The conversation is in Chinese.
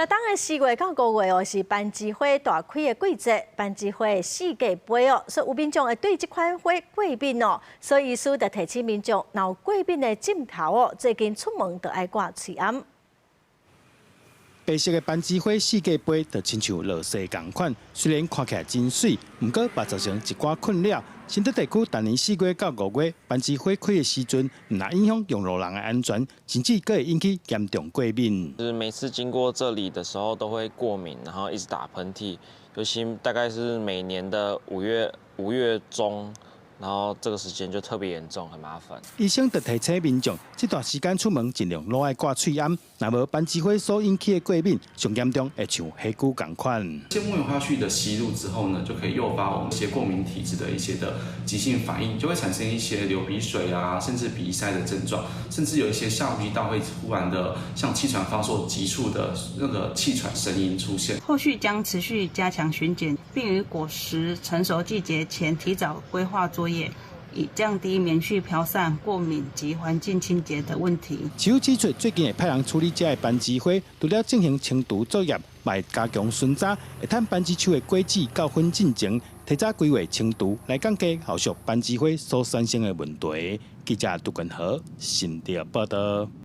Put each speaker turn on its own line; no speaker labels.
每當的4月到5月哦，是班機花大開的季節，班機花的四季杯哦，所以有民眾會對這款花過敏哦，所以醫師就提醒民眾，若有過敏的症頭哦，最近出門就要掛喙罨。
白色的班機花四季杯就親像落雪同款，雖然看起來真水，不過也造成一寡困擾。新竹地區逐年4月到5月班機花開的時陣，唔但影響用路人的安全，甚至還會引起嚴重過敏。
就是每次經過這裡的時候都會過敏，然後一直打噴嚏，尤其大概是每年的5月中。然後這個時間就特別嚴重，很麻煩。
醫生就提醒民眾，這段時間出門盡量擼愛掛喙罨，若無班機花所引起的過敏，上嚴重會像黑菇同款。
一些木棉花絮的吸入之後呢，就可以誘發我們一些過敏體質的一些的急性反應，就會產生一些流鼻水啊，甚至鼻塞的症狀，甚至有一些下呼吸道會突然的像氣喘發作急促的那個氣喘聲音出現。
後續將持續加強巡檢，並於果實成熟季節前提早規劃作業，以降低棉絮飄散、過敏及環境清潔的問題。
市府指出，最近會派人處理這個班機花，除了進行清除作業，也加強巡查，會探班機樹的軌跡到分進程，提早規劃清除，來降低後續班機花所產生的問題。記者杜根和新竹報道。